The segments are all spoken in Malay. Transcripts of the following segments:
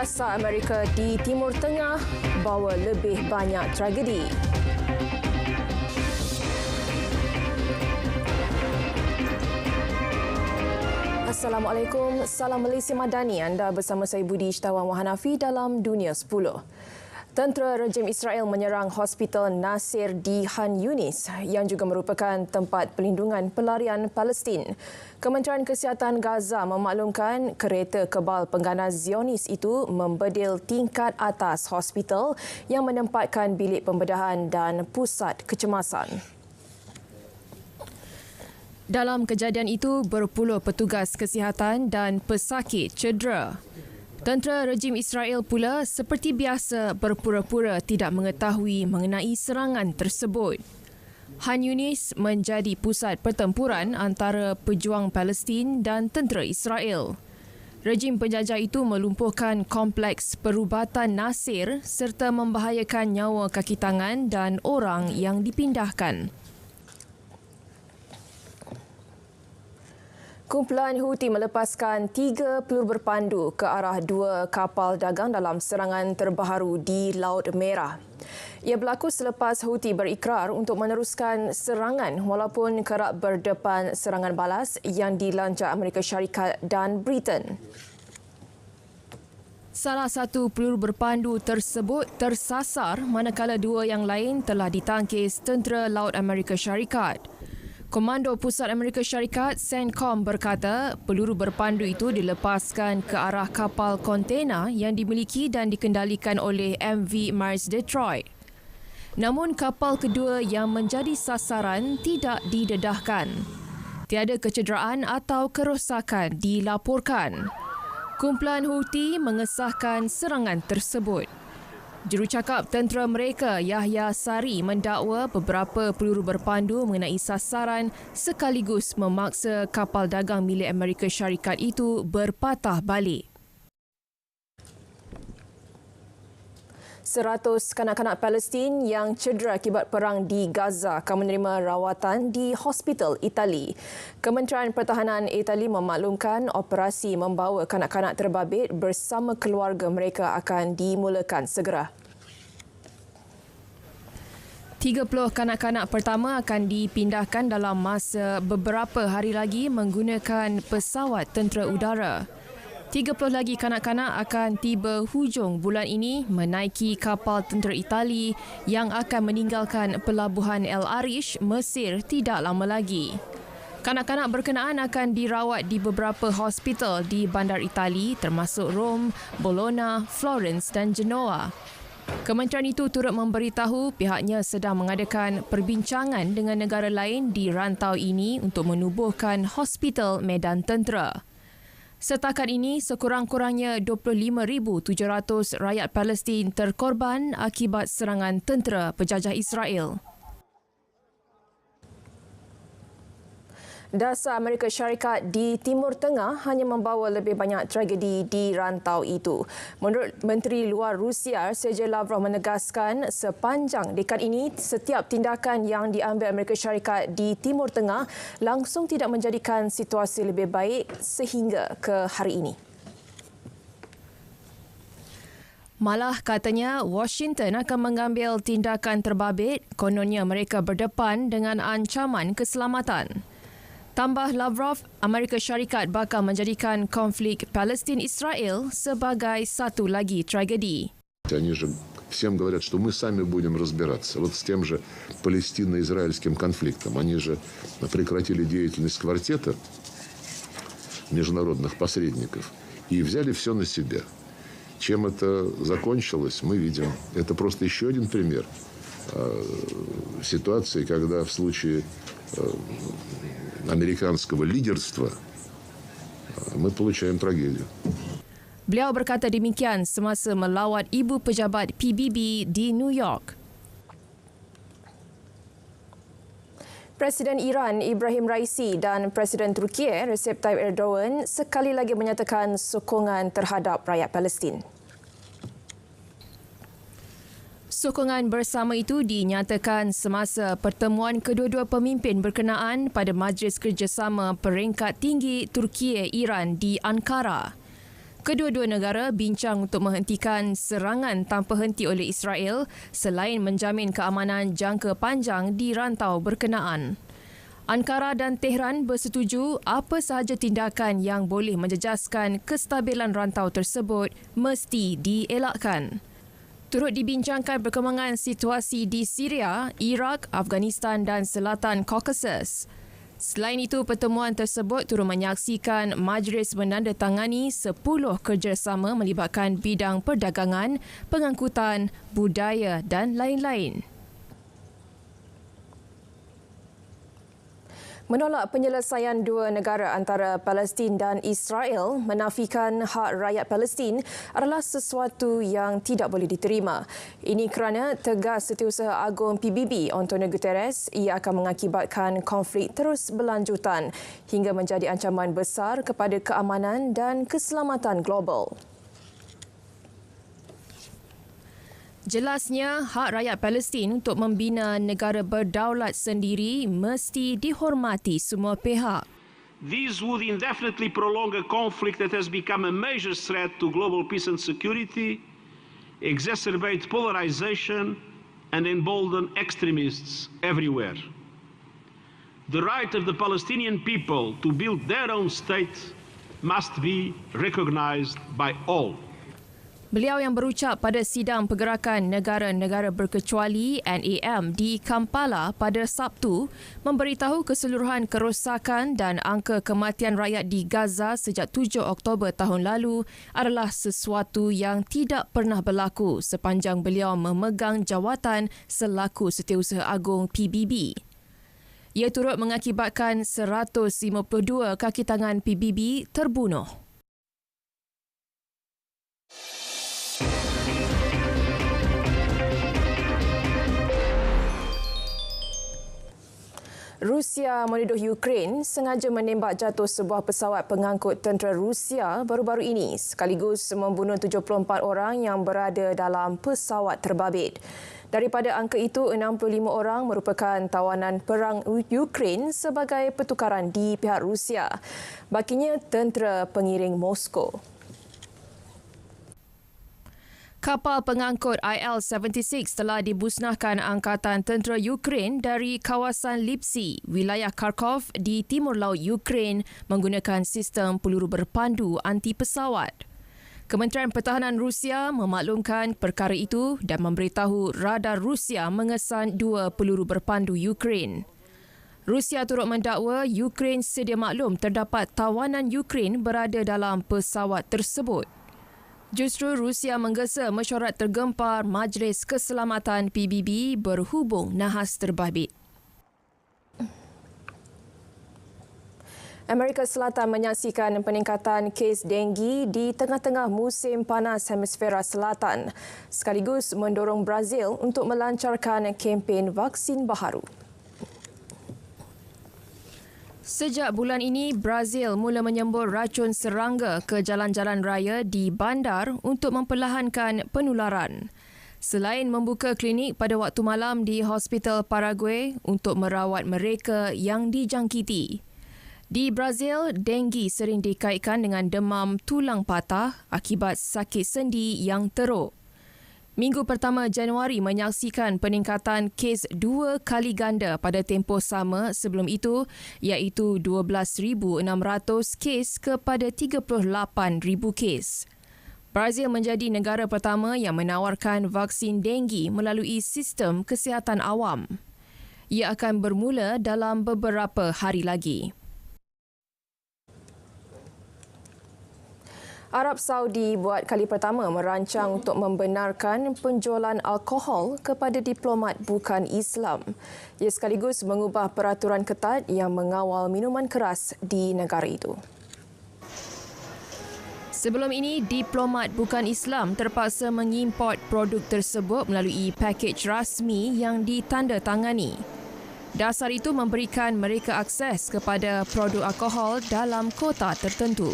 Dasar Amerika di Timur Tengah bawa lebih banyak tragedi. Assalamualaikum, salam Malaysia Madani. Anda bersama saya Budi Ishtawan Wahanafi dalam Dunia 10. Tentera rejim Israel menyerang Hospital Nasir di Khan Yunis yang juga merupakan tempat pelindungan pelarian Palestin. Kementerian Kesihatan Gaza memaklumkan kereta kebal pengganas Zionis itu membedil tingkat atas hospital yang menempatkan bilik pembedahan dan pusat kecemasan. Dalam kejadian itu, berpuluh petugas kesihatan dan pesakit cedera. Tentera rejim Israel pula seperti biasa berpura-pura tidak mengetahui mengenai serangan tersebut. Khan Yunis menjadi pusat pertempuran antara pejuang Palestin dan tentera Israel. Rejim penjajah itu melumpuhkan kompleks perubatan Nasir serta membahayakan nyawa kaki tangan dan orang yang dipindahkan. Kumpulan Houthi melepaskan 3 peluru berpandu ke arah 2 kapal dagang dalam serangan terbaru di Laut Merah. Ia berlaku selepas Houthi berikrar untuk meneruskan serangan walaupun kerap berdepan serangan balas yang dilancar Amerika Syarikat dan Britain. Salah satu peluru berpandu tersebut tersasar manakala 2 yang lain telah ditangkis tentera Laut Amerika Syarikat. Komando Pusat Amerika Syarikat, CENTCOM berkata peluru berpandu itu dilepaskan ke arah kapal kontena yang dimiliki dan dikendalikan oleh MV Mars Detroit. Namun kapal kedua yang menjadi sasaran tidak didedahkan. Tiada kecederaan atau kerosakan dilaporkan. Kumpulan Houthi mengesahkan serangan tersebut. Jurucakap tentera mereka, Yahya Sari, mendakwa beberapa peluru berpandu mengenai sasaran sekaligus memaksa kapal dagang milik Amerika Syarikat itu berpatah balik. 100 kanak-kanak Palestin yang cedera akibat perang di Gaza akan menerima rawatan di hospital Itali. Kementerian Pertahanan Itali memaklumkan operasi membawa kanak-kanak terbabit bersama keluarga mereka akan dimulakan segera. 30 kanak-kanak pertama akan dipindahkan dalam masa beberapa hari lagi menggunakan pesawat tentera udara. 30 lagi kanak-kanak akan tiba hujung bulan ini menaiki kapal tentera Itali yang akan meninggalkan pelabuhan El Arish, Mesir tidak lama lagi. Kanak-kanak berkenaan akan dirawat di beberapa hospital di bandar Itali termasuk Rom, Bologna, Florence dan Genoa. Kementerian itu turut memberitahu pihaknya sedang mengadakan perbincangan dengan negara lain di rantau ini untuk menubuhkan hospital medan tentera. Setakat ini, sekurang-kurangnya 25,700 rakyat Palestin terkorban akibat serangan tentera penjajah Israel. Dasar Amerika Syarikat di Timur Tengah hanya membawa lebih banyak tragedi di rantau itu. Menurut Menteri Luar Rusia, Sergei Lavrov menegaskan sepanjang dekad ini, setiap tindakan yang diambil Amerika Syarikat di Timur Tengah langsung tidak menjadikan situasi lebih baik sehingga ke hari ini. Malah katanya Washington akan mengambil tindakan terbabit, kononnya mereka berdepan dengan ancaman keselamatan. Tambah Lavrov, Amerika Syarikat bakal menjadikan konflik Palestin-Israel sebagai satu lagi tragedi. Они же всем говорят, что мы сами будем разбираться. Вот с тем же палестино-израильским конфликтом. Они же прекратили деятельность квартета международных посредников и взяли все на себя. Чем это закончилось, мы видим. Это просто еще один пример ситуации, когда в случае американского лидерства мы получаем трагедию. Beliau berkata demikian semasa melawat ibu pejabat PBB di New York. Presiden Iran Ibrahim Raisi dan Presiden Turkiye Recep Tayyip Erdogan sekali lagi menyatakan sokongan terhadap rakyat Palestin. Sokongan bersama itu dinyatakan semasa pertemuan kedua-dua pemimpin berkenaan pada Majlis Kerjasama Peringkat Tinggi Turkiye-Iran di Ankara. Kedua-dua negara bincang untuk menghentikan serangan tanpa henti oleh Israel selain menjamin keamanan jangka panjang di rantau berkenaan. Ankara dan Tehran bersetuju apa sahaja tindakan yang boleh menjejaskan kestabilan rantau tersebut mesti dielakkan. Turut dibincangkan perkembangan situasi di Syria, Iraq, Afghanistan dan Selatan Caucasus. Selain itu, pertemuan tersebut turut menyaksikan majlis menandatangani 10 kerjasama melibatkan bidang perdagangan, pengangkutan, budaya dan lain-lain. Menolak penyelesaian dua negara antara Palestin dan Israel menafikan hak rakyat Palestin adalah sesuatu yang tidak boleh diterima. Ini kerana tegas Setiausaha Agung PBB Antonio Guterres, ia akan mengakibatkan konflik terus berlanjutan hingga menjadi ancaman besar kepada keamanan dan keselamatan global. Jelasnya, hak rakyat Palestin untuk membina negara berdaulat sendiri mesti dihormati semua pihak. This would indefinitely prolong a conflict that has become a major threat to global peace and security, exacerbate polarization, and embolden extremists everywhere. The right of the Palestinian people to build their own state must be recognized by all. Beliau yang berucap pada sidang pergerakan negara-negara berkecuali NAM di Kampala pada Sabtu memberitahu keseluruhan kerosakan dan angka kematian rakyat di Gaza sejak 7 Oktober tahun lalu adalah sesuatu yang tidak pernah berlaku sepanjang beliau memegang jawatan selaku Setiausaha Agung PBB. Ia turut mengakibatkan 152 kaki tangan PBB terbunuh. Rusia menuduh Ukraine sengaja menembak jatuh sebuah pesawat pengangkut tentera Rusia baru-baru ini sekaligus membunuh 74 orang yang berada dalam pesawat terbabit. Daripada angka itu, 65 orang merupakan tawanan perang Ukraine sebagai pertukaran di pihak Rusia. Bakinya tentera pengiring Moskow. Kapal pengangkut IL-76 telah dibusnahkan Angkatan Tentera Ukraine dari kawasan Lipsy, wilayah Kharkov di timur laut Ukraine menggunakan sistem peluru berpandu anti-pesawat. Kementerian Pertahanan Rusia memaklumkan perkara itu dan memberitahu radar Rusia mengesan 2 peluru berpandu Ukraine. Rusia turut mendakwa Ukraine sedia maklum terdapat tawanan Ukraine berada dalam pesawat tersebut. Justru Rusia menggesa mesyuarat tergempar Majlis Keselamatan PBB berhubung nahas terbabit. Amerika Selatan menyaksikan peningkatan kes denggi di tengah-tengah musim panas hemisfera selatan, sekaligus mendorong Brazil untuk melancarkan kempen vaksin baharu. Sejak bulan ini, Brazil mula menyembur racun serangga ke jalan-jalan raya di bandar untuk memperlahankan penularan. Selain membuka klinik pada waktu malam di Hospital Paraguay untuk merawat mereka yang dijangkiti. Di Brazil, denggi sering dikaitkan dengan demam tulang patah akibat sakit sendi yang teruk. Minggu pertama Januari menyaksikan peningkatan kes 2 kali ganda pada tempoh sama sebelum itu, iaitu 12,600 kes kepada 38,000 kes. Brazil menjadi negara pertama yang menawarkan vaksin denggi melalui sistem kesihatan awam. Ia akan bermula dalam beberapa hari lagi. Arab Saudi buat kali pertama merancang untuk membenarkan penjualan alkohol kepada diplomat bukan Islam. Ia sekaligus mengubah peraturan ketat yang mengawal minuman keras di negara itu. Sebelum ini, diplomat bukan Islam terpaksa mengimport produk tersebut melalui pakej rasmi yang ditandatangani. Dasar itu memberikan mereka akses kepada produk alkohol dalam kota tertentu.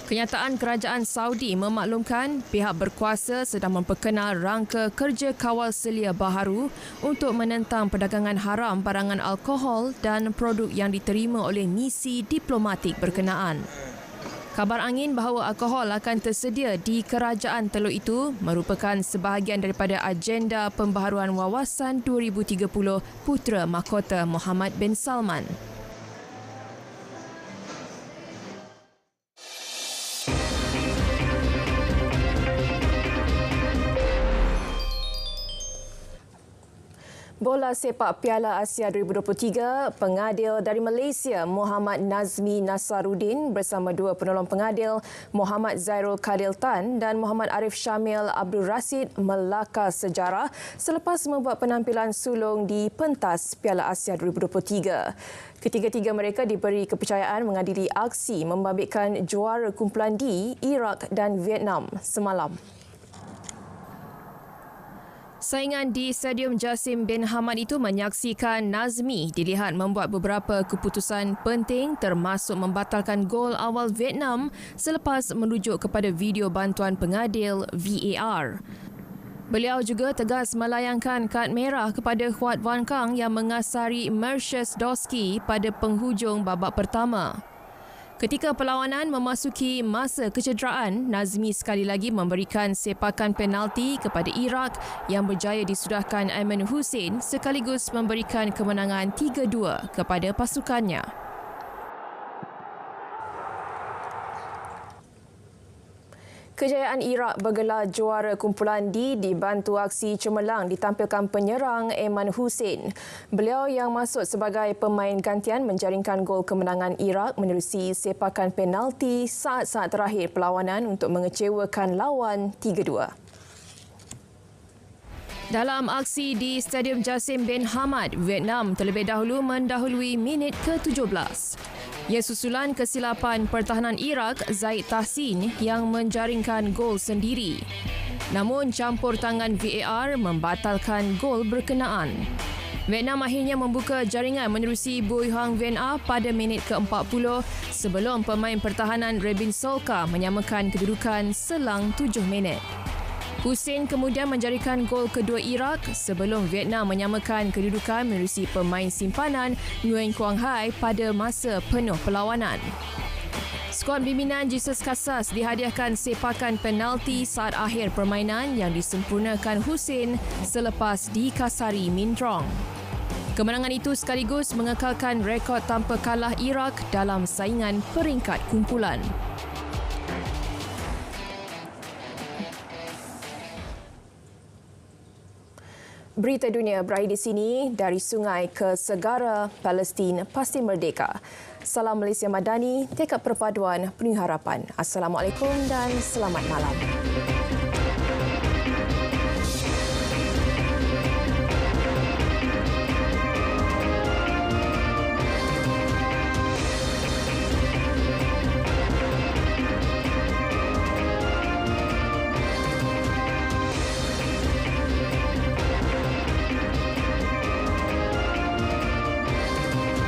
Kenyataan kerajaan Saudi memaklumkan pihak berkuasa sedang memperkenal rangka kerja kawal selia baharu untuk menentang perdagangan haram barangan alkohol dan produk yang diterima oleh misi diplomatik berkenaan. Kabar angin bahawa alkohol akan tersedia di kerajaan Teluk itu merupakan sebahagian daripada agenda pembaharuan wawasan 2030 Putera Mahkota Mohammed bin Salman. Bola sepak Piala Asia 2023, pengadil dari Malaysia Muhammad Nazmi Nasaruddin bersama dua penolong pengadil Muhammad Zairul Khalil Tan dan Muhammad Arif Syamil Abdul Rasid melakar sejarah selepas membuat penampilan sulung di pentas Piala Asia 2023. Ketiga-tiga mereka diberi kepercayaan mengadili aksi membabitkan juara kumpulan D, Iraq dan Vietnam semalam. Saingan di Stadium Jasim bin Hamad itu menyaksikan Nazmi dilihat membuat beberapa keputusan penting termasuk membatalkan gol awal Vietnam selepas merujuk kepada video bantuan pengadil VAR. Beliau juga tegas melayangkan kad merah kepada Huat Van Kang yang mengasari Mercius Doski pada penghujung babak pertama. Ketika perlawanan memasuki masa kecederaan, Nazmi sekali lagi memberikan sepakan penalti kepada Iraq yang berjaya disudahkan Aiman Hussein sekaligus memberikan kemenangan 3-2 kepada pasukannya. Kejayaan Iraq bergelar juara kumpulan D dibantu aksi cemerlang ditampilkan penyerang Aiman Hussein. Beliau yang masuk sebagai pemain gantian menjaringkan gol kemenangan Iraq menerusi sepakan penalti saat-saat terakhir perlawanan untuk mengecewakan lawan 3-2. Dalam aksi di Stadium Jasim bin Hamad, Vietnam terlebih dahulu mendahului minit ke-17. Ia susulan kesilapan pertahanan Iraq Zaid Tahsin yang menjaringkan gol sendiri. Namun campur tangan VAR membatalkan gol berkenaan. Vietnam akhirnya membuka jaringan menerusi Bui Hang Vien A pada minit ke-40 sebelum pemain pertahanan Rebin Solka menyamakan kedudukan selang 7 minit. Hussein kemudian menjadikan gol kedua Iraq sebelum Vietnam menyamakan kedudukan menerusi pemain simpanan Nguyen Quang Hai pada masa penuh perlawanan. Skuad bimbingan Jesus Casas dihadiahkan sepakan penalti saat akhir permainan yang disempurnakan Hussein selepas dikasari Min Trong. Kemenangan itu sekaligus mengekalkan rekod tanpa kalah Iraq dalam saingan peringkat kumpulan. Berita dunia berakhir di sini. Dari sungai ke segara, Palestin pasti merdeka. Salam Malaysia Madani, tekad perpaduan penuh harapan. Assalamualaikum dan selamat malam.